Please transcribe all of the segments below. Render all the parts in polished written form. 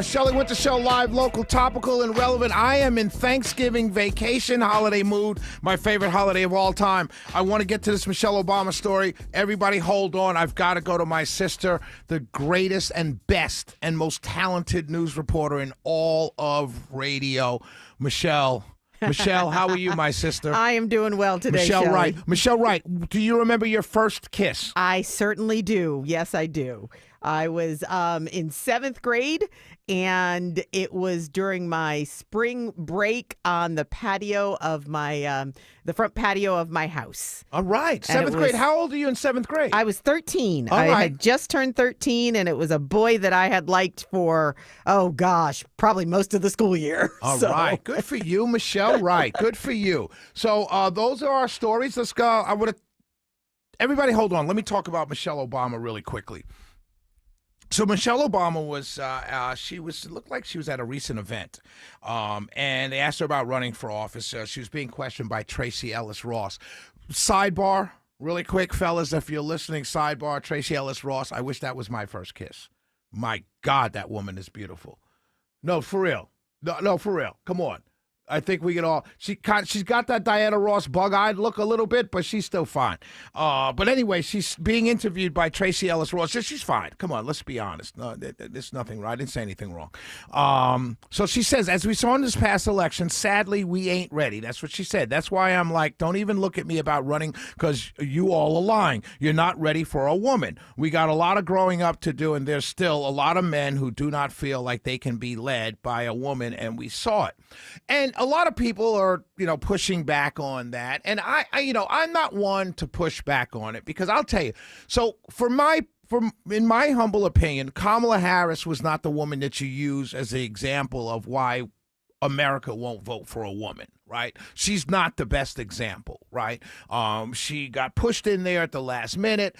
Shelley Winter Show, live, local, topical, and relevant. I am in Thanksgiving vacation holiday mood, my favorite holiday of all time. I want to get to this Michelle Obama story. Everybody hold on. I've got to go to my sister, the greatest and best and most talented news reporter in all of radio, Michelle. Michelle, how are you, my sister? I am doing well today, Michelle Shelley. Wright. Michelle Wright, do you remember your first kiss? I certainly do. Yes, I do. I was in 7th grade, and it was during my spring break on the patio of my the front patio of my house. All right. 7th grade. How old are you in 7th grade? I was 13. All I right. had just turned 13, and it was a boy that I had liked for, oh gosh, probably most of the school year. All right. Good for you, Michelle Wright. Good for you. So those are our stories. Let's go. Everybody hold on. Let me talk about Michelle Obama really quickly. So Michelle Obama was, looked like she was at a recent event, and they asked her about running for office. She was being questioned by Tracy Ellis Ross. Sidebar, really quick, fellas, if you're listening, sidebar, Tracy Ellis Ross, I wish that was my first kiss. My God, that woman is beautiful. No, for real. No, for real. Come on. I think we can all. She's got that Diana Ross bug-eyed look a little bit, but she's still fine. But anyway, she's being interviewed by Tracy Ellis Ross. She's fine. Come on, let's be honest. No, there's nothing wrong. I didn't say anything wrong. So she says, as we saw in this past election, sadly, we ain't ready. That's what she said. That's why I'm like, don't even look at me about running, because you all are lying. You're not ready for a woman. We got a lot of growing up to do, and there's still a lot of men who do not feel like they can be led by a woman, and we saw it. And a lot of people are, pushing back on that. And I'm not one to push back on it, because I'll tell you. So in my humble opinion, Kamala Harris was not the woman that you use as the example of why America won't vote for a woman, right? She's not the best example, right? She got pushed in there at the last minute.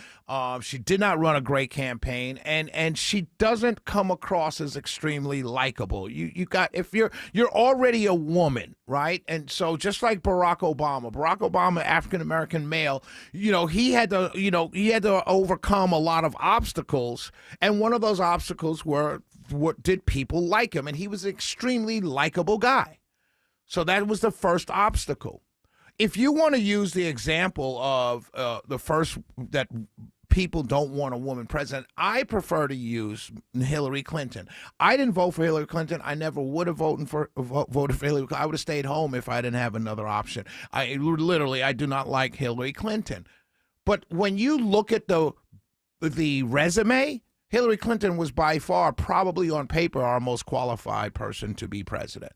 She did not run a great campaign, and she doesn't come across as extremely likable. If you're already a woman, right? And so just like Barack Obama, African American male, he had to overcome a lot of obstacles, and one of those obstacles were, what did people like him? And he was an extremely likable guy. So that was the first obstacle. If you want to use the example of the first that people don't want a woman president, I prefer to use Hillary Clinton. I didn't vote for Hillary Clinton. I never would have voted for Hillary. I would have stayed home if I didn't have another option. I do not like Hillary Clinton. But when you look at the resume, Hillary Clinton was by far, probably on paper, our most qualified person to be president.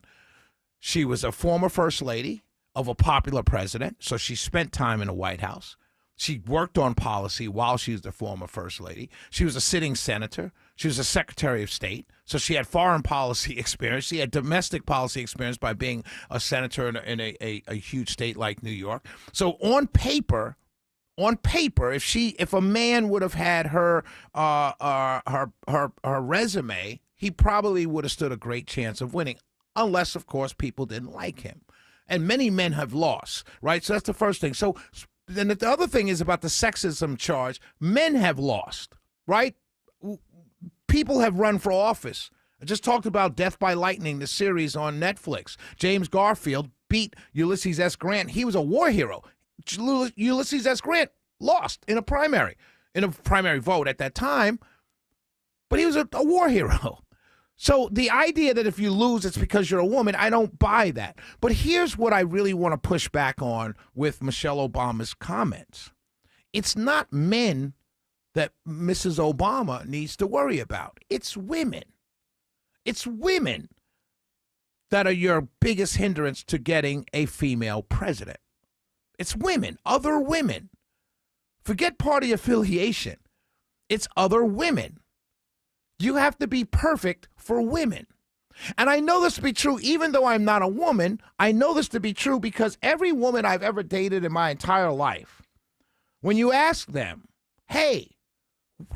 She was a former first lady of a popular president, so she spent time in the White House. She worked on policy while she was the former first lady. She was a sitting senator. She was a secretary of state, so she had foreign policy experience. She had domestic policy experience by being a senator in a huge state like New York. So on paper, if a man would have had her resume, he probably would have stood a great chance of winning, unless, of course, people didn't like him. And many men have lost, right? So that's the first thing. So then the other thing is about the sexism charge. Men have lost, right? People have run for office. I just talked about Death by Lightning, the series on Netflix. James Garfield beat Ulysses S. Grant. He was a war hero. Ulysses S. Grant lost in a primary vote at that time, but he was a war hero. So the idea that if you lose, it's because you're a woman, I don't buy that. But here's what I really want to push back on with Michelle Obama's comments. It's not men that Mrs. Obama needs to worry about. It's women. It's women that are your biggest hindrance to getting a female president. It's women, other women. Forget party affiliation. It's other women. You have to be perfect for women. And I know this to be true, even though I'm not a woman. I know this to be true because every woman I've ever dated in my entire life, when you ask them, hey,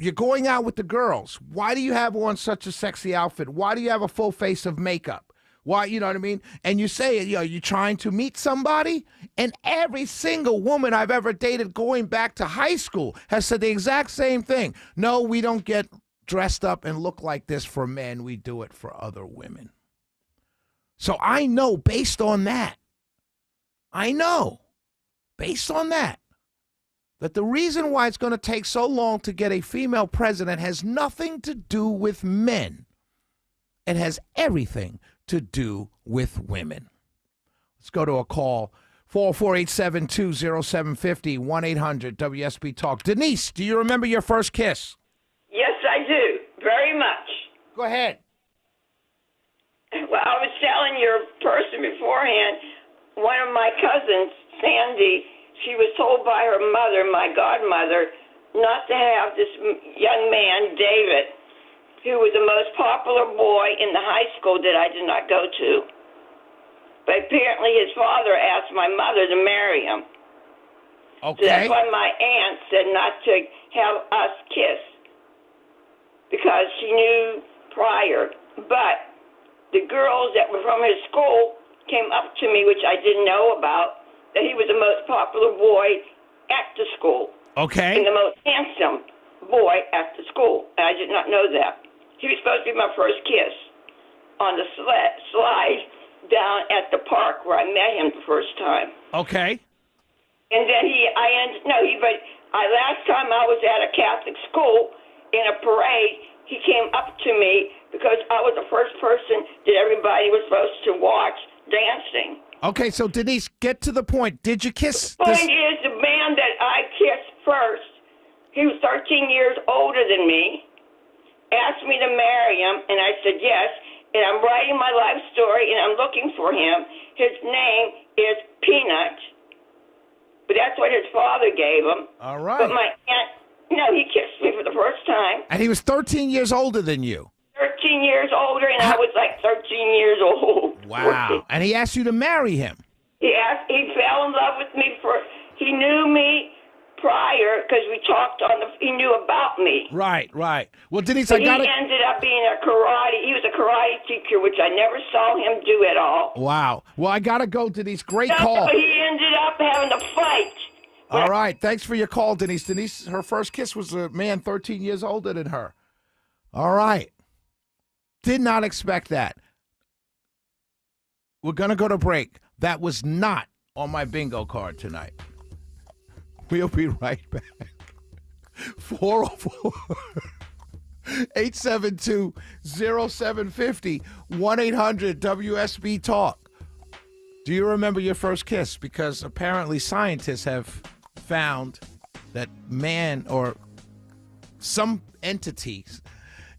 you're going out with the girls, why do you have on such a sexy outfit? Why do you have a full face of makeup? Why, you know what I mean? And you say, you're trying to meet somebody? And every single woman I've ever dated going back to high school has said the exact same thing. No, we don't get dressed up and look like this for men, we do it for other women. So I know based on that, that the reason why it's going to take so long to get a female president has nothing to do with men. It has everything to do with women. Let's go to a call. 404-872-0750, 1-800-WSB Talk. Denise, do you remember your first kiss? Yes, I do. Very much. Go ahead. Well, I was telling your person beforehand, one of my cousins, Sandy, she was told by her mother, my godmother, not to have this young man, David, who was the most popular boy in the high school that I did not go to. But apparently his father asked my mother to marry him. Okay. So that's why my aunt said not to have us kiss, because she knew prior. But the girls that were from his school came up to me, which I didn't know about, that he was the most popular boy at the school. Okay. And the most handsome boy at the school. And I did not know that. He was supposed to be my first kiss on the slide down at the park where I met him the first time. Okay. And then last time I was at a Catholic school in a parade, he came up to me because I was the first person that everybody was supposed to watch dancing. Okay, so Denise, get to the point. Did you kiss The this? point is, the man that I kissed first, he was 13 years older than me, asked me to marry him, and I said yes. And I'm writing my life story, and I'm looking for him. His name is Peanut, but that's what his father gave him. All right. But my aunt, he kissed me for the first time. And he was 13 years older than you. 13 years older, and I was like 13 years old. Wow. And he asked you to marry him. He fell in love with me he knew me prior because we talked he knew about me. Right. Well, Denise, But I got it. He ended up being he was a karate teacher, which I never saw him do at all. Wow. Well, I got to go, Denise. Great No, call. he ended up having a fight. All right. Thanks for your call, Denise. Denise, her first kiss was a man 13 years older than her. All right. Did not expect that. We're going to go to break. That was not on my bingo card tonight. We'll be right back. 404-872-0750, 1-800-WSB Talk. Do you remember your first kiss? Because apparently scientists have found that man or some entities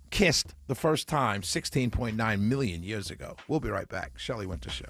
kissed the first time 16.9 million years ago. We'll be right back. Shelley Winter Show.